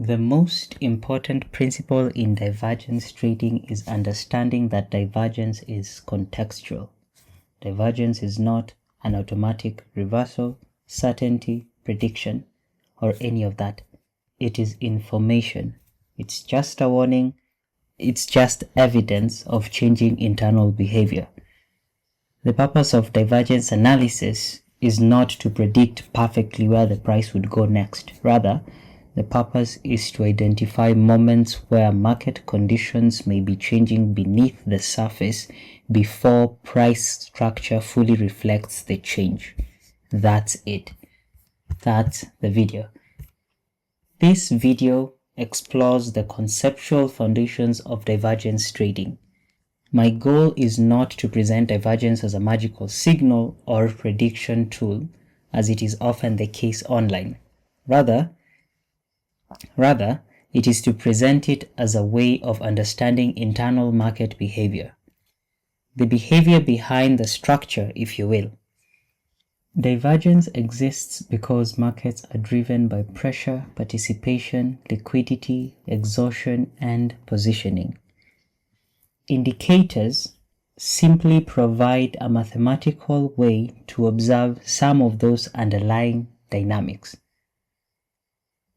The most important principle in divergence trading is understanding that divergence is contextual. Divergence is not an automatic reversal, certainty, prediction, or any of that. It is information. It's just a warning. It's just evidence of changing internal behavior. The purpose of divergence analysis is not to predict perfectly where the price would go next. Rather, the purpose is to identify moments where market conditions may be changing beneath the surface before price structure fully reflects the change. That's it. That's the video. This video explores the conceptual foundations of divergence trading. My goal is not to present divergence as a magical signal or prediction tool, as it is often the case online. Rather, it is to present it as a way of understanding internal market behavior. The behavior behind the structure, if you will. Divergence exists because markets are driven by pressure, participation, liquidity, exhaustion, and positioning. Indicators simply provide a mathematical way to observe some of those underlying dynamics.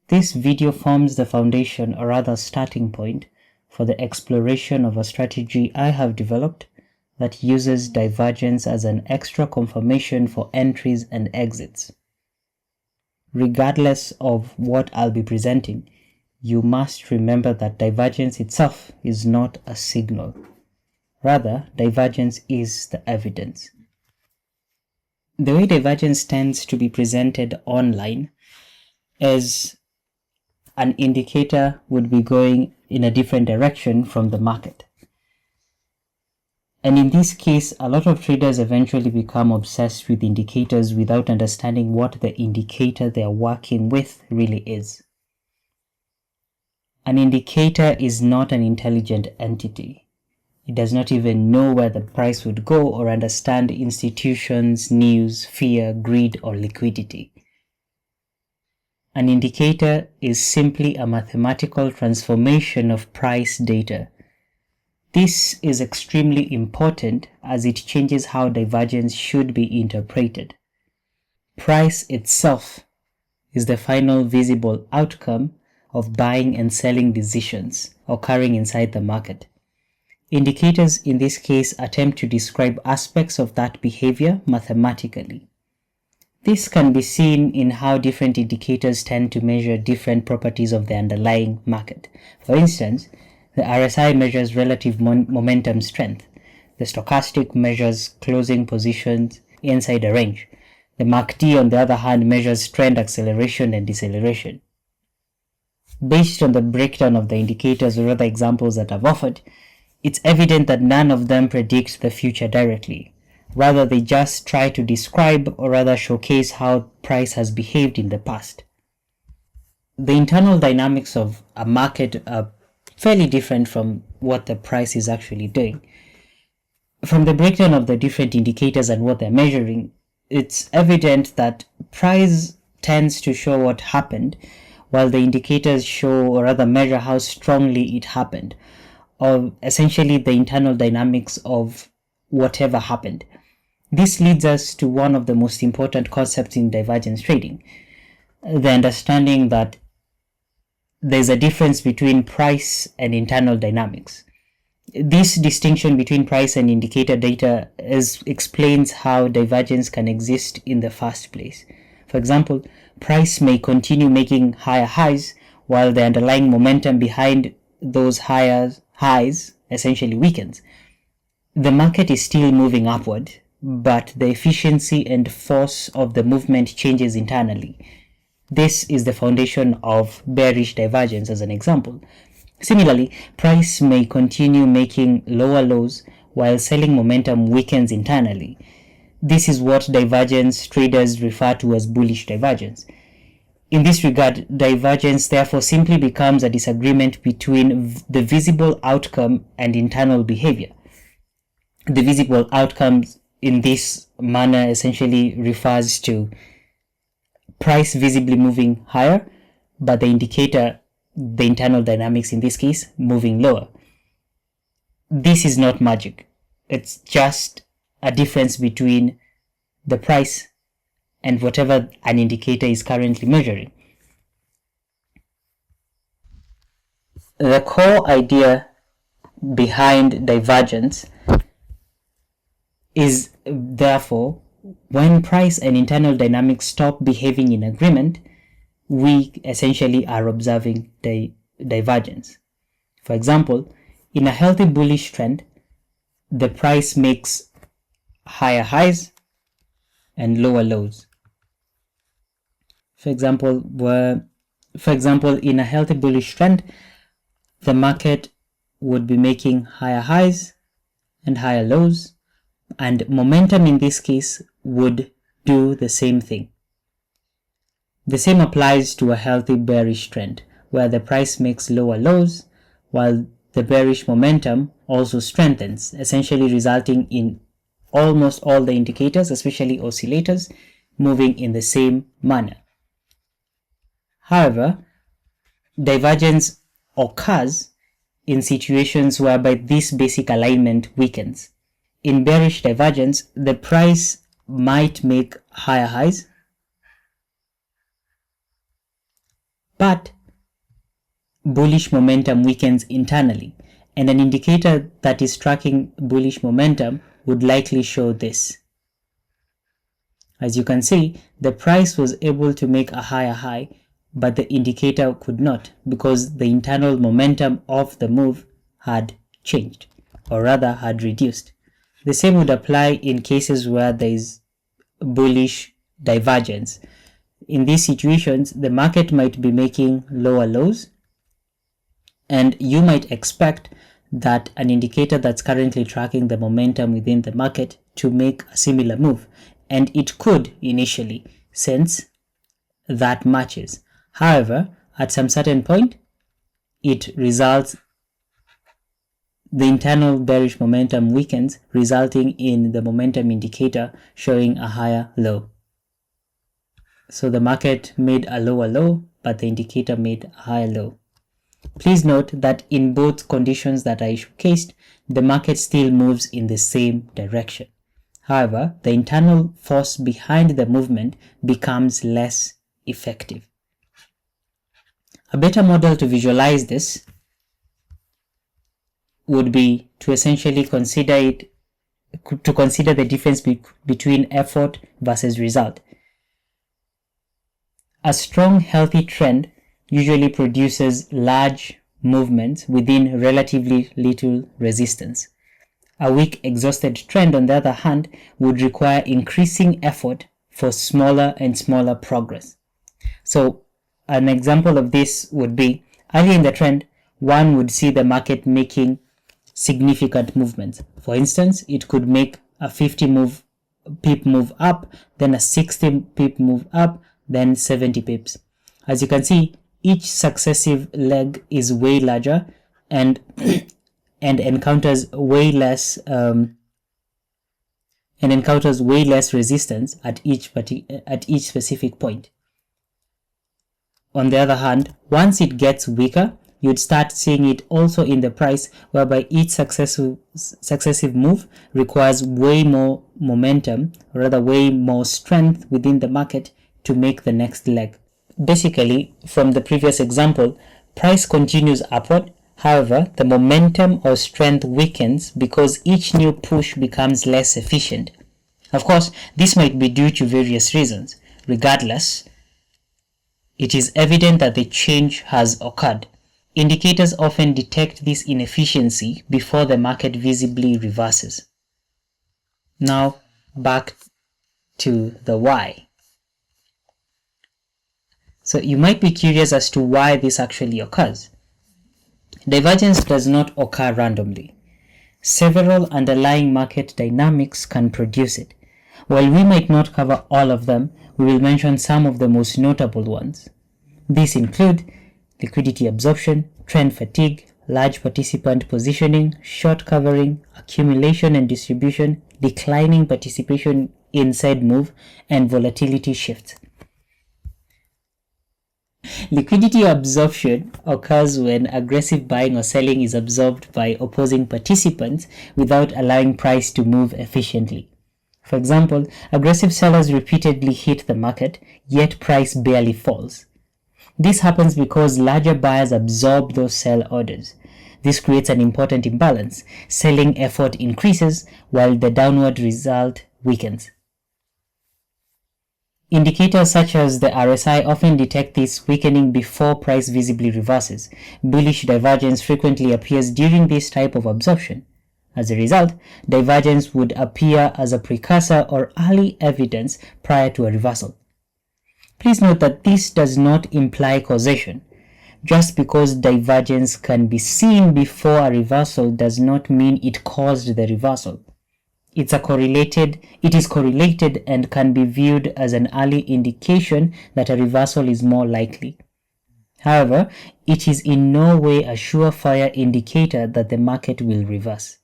This video forms the foundation, or rather starting point, for the exploration of a strategy I have developed that uses divergence as an extra confirmation for entries and exits. Regardless of what I'll be presenting, you must remember that divergence itself is not a signal. Rather, divergence is the evidence. The way divergence tends to be presented online is an indicator would be going in a different direction from the market. And in this case, a lot of traders eventually become obsessed with indicators without understanding what the indicator they are working with really is. An indicator is not an intelligent entity. It does not even know where the price would go or understand institutions, news, fear, greed, or liquidity. An indicator is simply a mathematical transformation of price data. This is extremely important as it changes how divergence should be interpreted. Price itself is the final visible outcome of buying and selling decisions occurring inside the market. Indicators in this case attempt to describe aspects of that behavior mathematically. This can be seen in how different indicators tend to measure different properties of the underlying market. For instance, the RSI measures relative momentum strength. The stochastic measures closing positions inside a range. The MACD, on the other hand, measures trend acceleration and deceleration. Based on the breakdown of the indicators or other examples that I've offered, it's evident that none of them predict the future directly. Rather, they just try to describe or rather showcase how price has behaved in the past. The internal dynamics of a market are fairly different from what the price is actually doing. From the breakdown of the different indicators and what they're measuring, it's evident that price tends to show what happened, while the indicators show or rather measure how strongly it happened, or essentially the internal dynamics of whatever happened. This leads us to one of the most important concepts in divergence trading, the understanding that there's a difference between price and internal dynamics. This distinction between price and indicator data explains how divergence can exist in the first place. For example, price may continue making higher highs while the underlying momentum behind those higher highs essentially weakens. The market is still moving upward, but the efficiency and force of the movement changes internally. This is the foundation of bearish divergence as an example. Similarly, price may continue making lower lows while selling momentum weakens internally. This is what divergence traders refer to as bullish divergence. In this regard, divergence therefore simply becomes a disagreement between the visible outcome and internal behavior. The visible outcomes in this manner essentially refers to price visibly moving higher, but the indicator the internal dynamics in this case moving lower. This is not magic. It's just a difference between the price and whatever an indicator is currently measuring. The core idea behind divergence is therefore when price and internal dynamics stop behaving in agreement, we essentially are observing divergence. For example, in a healthy bullish trend, the price makes higher highs and lower lows. For example, in a healthy bullish trend, the market would be making higher highs and higher lows, and momentum in this case would do the same thing. The same applies to a healthy bearish trend, where the price makes lower lows while the bearish momentum also strengthens, essentially resulting in almost all the indicators, especially oscillators, moving in the same manner. However, divergence occurs in situations whereby this basic alignment weakens. In bearish divergence, the price might make higher highs, but bullish momentum weakens internally, and an indicator that is tracking bullish momentum would likely show this. As you can see, the price was able to make a higher high, but the indicator could not, because the internal momentum of the move had changed, or rather had reduced. The same would apply in cases where there is bullish divergence. In these situations, the market might be making lower lows, and you might expect that an indicator that's currently tracking the momentum within the market to make a similar move, and it could initially, since that matches. However, at some certain point, it results, the internal bearish momentum weakens, resulting in the momentum indicator showing a higher low. So the market made a lower low, but the indicator made a higher low. Please note that in both conditions that I showcased, the market still moves in the same direction. However, the internal force behind the movement becomes less effective. A better model to visualize this would be to essentially consider the difference between effort versus result. A strong, healthy trend usually produces large movements within relatively little resistance. A weak, exhausted trend, on the other hand, would require increasing effort for smaller and smaller progress. So, an example of this would be, early in the trend, one would see the market making significant movements. For instance, it could make a 50 pip move up, then a 60 pip move up, then 70 pips. As you can see, each successive leg is way larger and encounters way less resistance at each specific point. On the other hand, once it gets weaker, you'd start seeing it also in the price, whereby each successive move requires way more momentum, or rather way more strength within the market to make the next leg. Basically, from the previous example, price continues upward. However, the momentum or strength weakens because each new push becomes less efficient. Of course, this might be due to various reasons. Regardless, it is evident that the change has occurred. Indicators often detect this inefficiency before the market visibly reverses. Now, back to the why. So you might be curious as to why this actually occurs. Divergence does not occur randomly. Several underlying market dynamics can produce it. While we might not cover all of them, we will mention some of the most notable ones. These include liquidity absorption, trend fatigue, large participant positioning, short covering, accumulation and distribution, declining participation in said move, and volatility shifts. Liquidity absorption occurs when aggressive buying or selling is absorbed by opposing participants without allowing price to move efficiently. For example, aggressive sellers repeatedly hit the market, yet price barely falls. This happens because larger buyers absorb those sell orders. This creates an important imbalance. Selling effort increases while the downward result weakens. Indicators such as the RSI often detect this weakening before price visibly reverses. Bullish divergence frequently appears during this type of absorption. As a result, divergence would appear as a precursor or early evidence prior to a reversal. Please note that this does not imply causation. Just because divergence can be seen before a reversal does not mean it caused the reversal. It is correlated and can be viewed as an early indication that a reversal is more likely. However, it is in no way a surefire indicator that the market will reverse.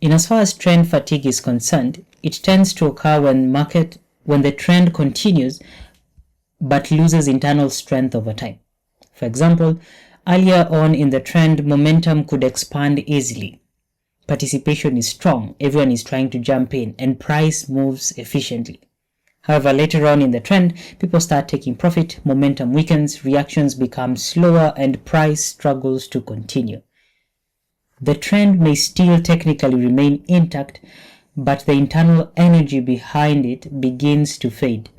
In as far as trend fatigue is concerned, it tends to occur when the trend continues but loses internal strength over time. For example, earlier on in the trend, momentum could expand easily. Participation is strong, everyone is trying to jump in, and price moves efficiently. However, later on in the trend, people start taking profit, momentum weakens, reactions become slower, and price struggles to continue. The trend may still technically remain intact, but the internal energy behind it begins to fade.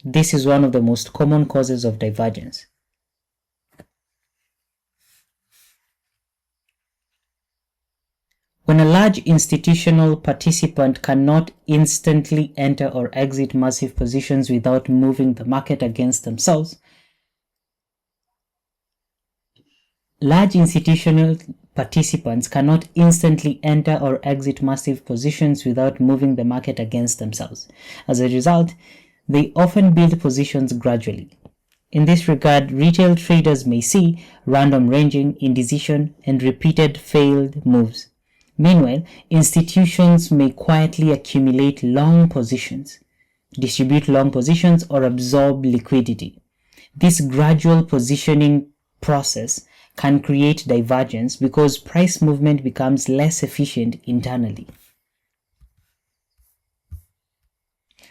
This is one of the most common causes of divergence. When a large institutional participant cannot instantly enter or exit massive positions without moving the market against themselves, large institutional participants cannot instantly enter or exit massive positions without moving the market against themselves. As a result, they often build positions gradually. In this regard, retail traders may see random ranging, indecision, and repeated failed moves. Meanwhile, institutions may quietly accumulate long positions, distribute long positions, or absorb liquidity. This gradual positioning process can create divergence because price movement becomes less efficient internally.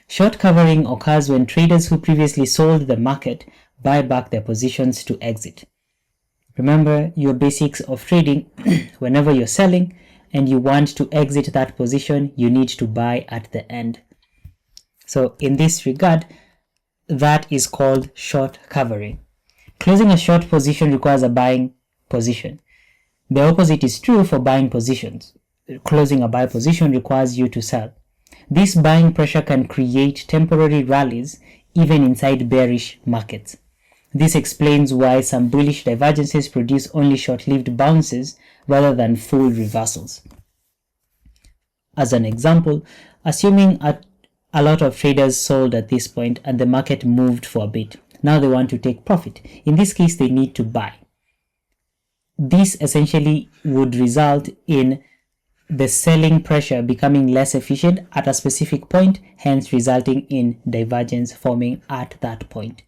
Short covering occurs when traders who previously sold the market buy back their positions to exit. Remember your basics of trading. Whenever you're selling and you want to exit that position, you need to buy at the end. So in this regard, that is called short covering. Closing a short position requires a buying position. The opposite is true for buying positions. Closing a buy position requires you to sell. This buying pressure can create temporary rallies even inside bearish markets. This explains why some bullish divergences produce only short-lived bounces rather than full reversals. As an example, assuming a lot of traders sold at this point and the market moved for a bit. Now they want to take profit. In this case, they need to buy. This essentially would result in the selling pressure becoming less efficient at a specific point, hence resulting in divergence forming at that point.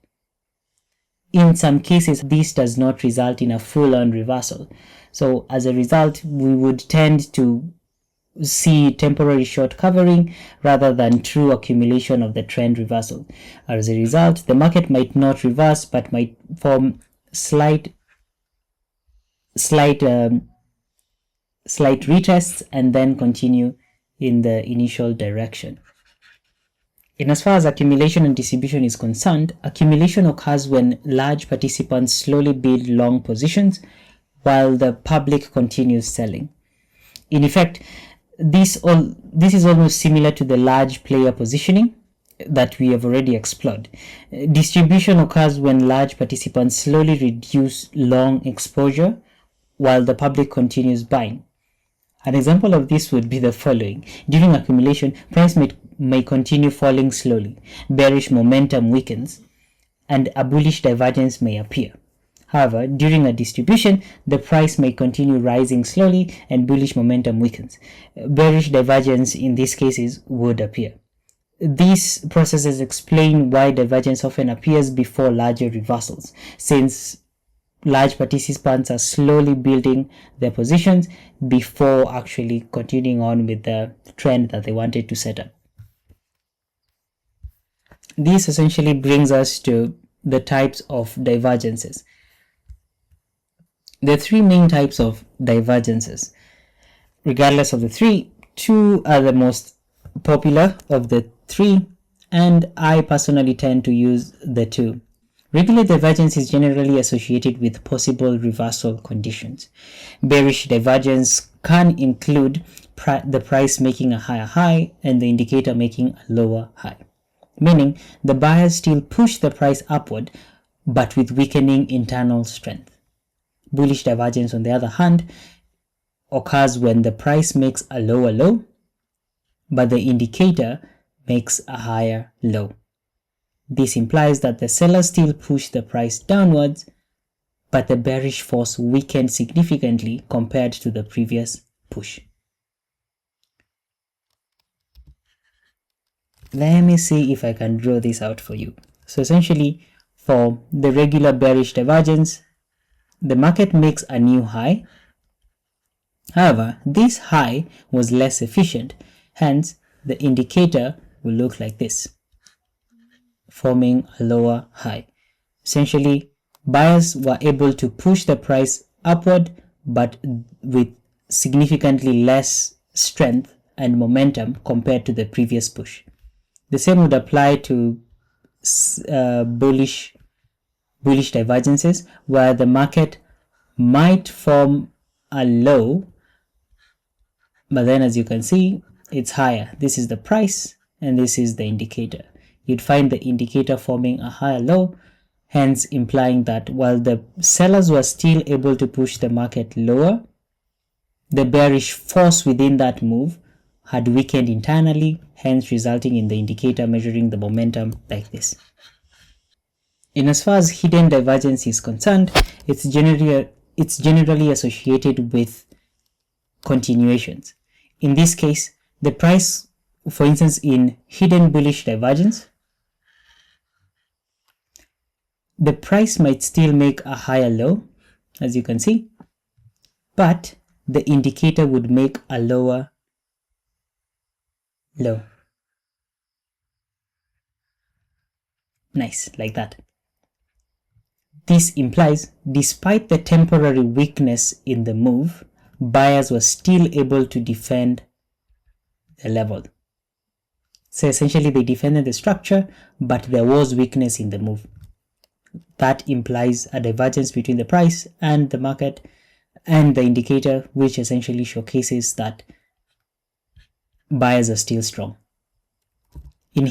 In some cases, this does not result in a full-on reversal. So as a result, we would tend to see temporary short covering rather than true accumulation of the trend reversal. As a result, the market might not reverse but might form slight retests and then continue in the initial direction. In as far as accumulation and distribution is concerned, accumulation occurs when large participants slowly build long positions while the public continues selling. In effect, this is almost similar to the large player positioning that we have already explored. Distribution occurs when large participants slowly reduce long exposure while the public continues buying. An example of this would be the following. During accumulation, price may continue falling slowly, bearish momentum weakens, and a bullish divergence may appear. However, during a distribution, the price may continue rising slowly and bullish momentum weakens. Bearish divergence in these cases would appear. these processes explain why divergence often appears before larger reversals, since large participants are slowly building their positions before actually continuing on with the trend that they wanted to set up. This essentially brings us to the types of divergences. There are three main types of divergences. Regardless of the three, two are the most popular of the three, and I personally tend to use the two. Regular divergence is generally associated with possible reversal conditions. Bearish divergence can include the price making a higher high and the indicator making a lower high, meaning the buyers still push the price upward but with weakening internal strength. Bullish divergence, on the other hand, occurs when the price makes a lower low but the indicator makes a higher low. This implies that the sellers still push the price downwards, but the bearish force weakened significantly compared to the previous push. Let me see if I can draw this out for you. So essentially, for the regular bearish divergence, the market makes a new high. However, this high was less efficient, hence the indicator will look like this, forming a lower high. Essentially, buyers were able to push the price upward but with significantly less strength and momentum compared to the previous push. The same would apply to bullish divergences, where the market might form a low, but then as you can see, it's higher. This is the price and this is the indicator. You'd find the indicator forming a higher low, hence implying that while the sellers were still able to push the market lower, the bearish force within that move had weakened internally, hence resulting in the indicator measuring the momentum like this. In as far as hidden divergence is concerned, it's generally associated with continuations. In this case, the price, for instance, in hidden bullish divergence, the price might still make a higher low, as you can see, but the indicator would make a lower low. Nice, like that. This implies, despite the temporary weakness in the move, buyers were still able to defend the level. So essentially they defended the structure, but there was weakness in the move. That implies a divergence between the price and the market and the indicator, which essentially showcases that buyers are still strong. In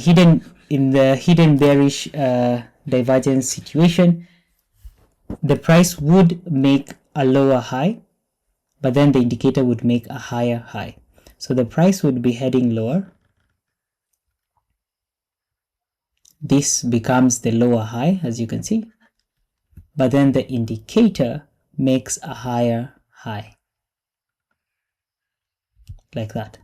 the hidden bearish divergence situation, the price would make a lower high, but then the indicator would make a higher high. So the price would be heading lower. This becomes the lower high, as you can see, but then the indicator makes a higher high, like that.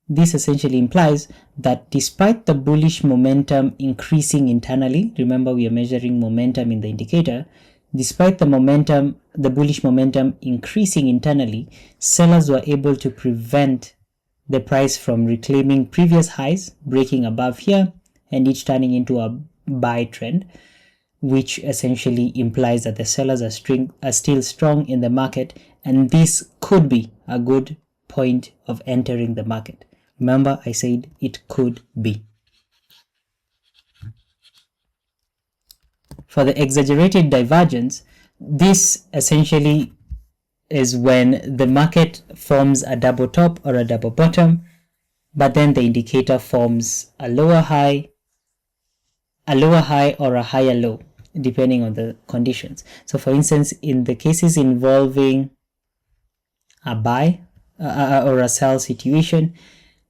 This essentially implies that despite the bullish momentum increasing internally, remember we are measuring momentum in the indicator, despite the bullish momentum increasing internally, sellers were able to prevent the price from reclaiming previous highs, breaking above here, and each turning into a buy trend, which essentially implies that the sellers are still strong in the market, and this could be a good point of entering the market. Remember, I said it could be. For the exaggerated divergence, this essentially is when the market forms a double top or a double bottom, but then the indicator forms a lower high or a higher low, depending on the conditions. So for instance, in the cases involving a buy or a sell situation,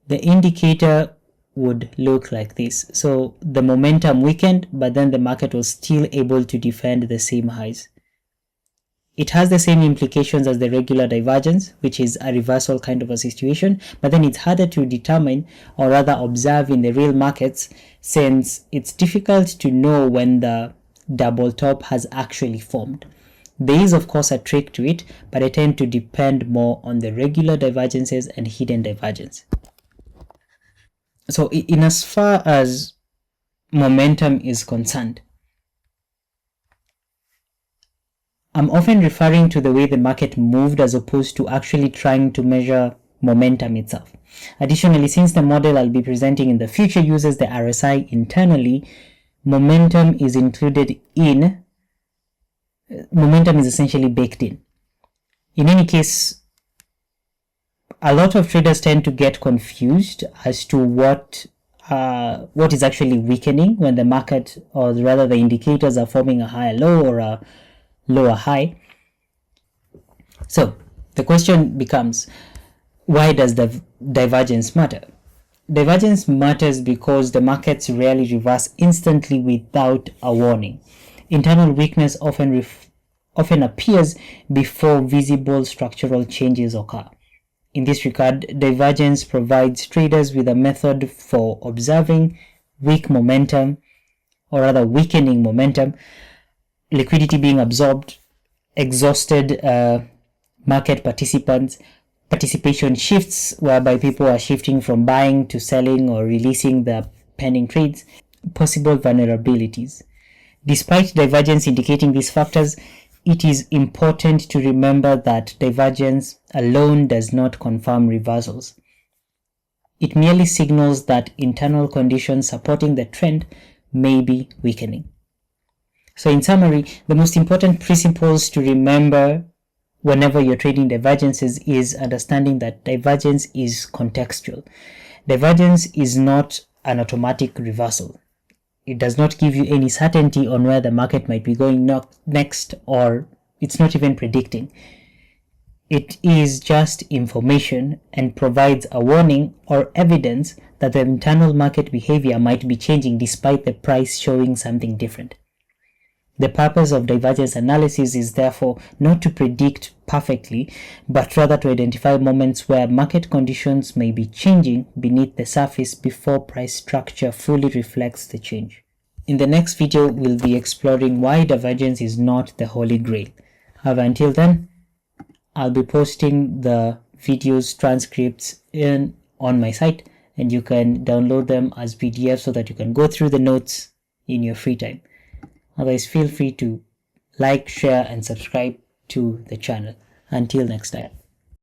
the indicator would look like this. So the momentum weakened, but then the market was still able to defend the same highs. It has the same implications as the regular divergence, which is a reversal kind of a situation, but then it's harder to determine or rather observe in the real markets, since it's difficult to know when the double top has actually formed. There is of course a trick to it, but I tend to depend more on the regular divergences and hidden divergence. So in as far as momentum is concerned, I'm often referring to the way the market moved as opposed to actually trying to measure momentum itself. Additionally, since the model I'll be presenting in the future uses the RSI internally, momentum is essentially baked in. In any case, a lot of traders tend to get confused as to what is actually weakening when the market, or rather the indicators, are forming a higher low or a lower high. So the question becomes, why does the divergence matter? Divergence matters because the markets rarely reverse instantly without a warning. Internal weakness often appears before visible structural changes occur. In this regard, divergence provides traders with a method for observing weak momentum, or rather weakening momentum, liquidity being absorbed, exhausted market participation shifts, whereby people are shifting from buying to selling or releasing their pending trades, possible vulnerabilities. Despite divergence indicating these factors, it is important to remember that divergence alone does not confirm reversals. It merely signals that internal conditions supporting the trend may be weakening. So in summary, the most important principles to remember whenever you're trading divergences is understanding that divergence is contextual. Divergence is not an automatic reversal. It does not give you any certainty on where the market might be going next, or it's not even predicting. It is just information and provides a warning or evidence that the internal market behavior might be changing despite the price showing something different. The purpose of divergence analysis is therefore not to predict perfectly, but rather to identify moments where market conditions may be changing beneath the surface before price structure fully reflects the change. In the next video, we'll be exploring why divergence is not the holy grail. However, until then, I'll be posting the videos transcripts on my site, and you can download them as PDF so that you can go through the notes in your free time. Otherwise, feel free to like, share, and subscribe to the channel. Until next time.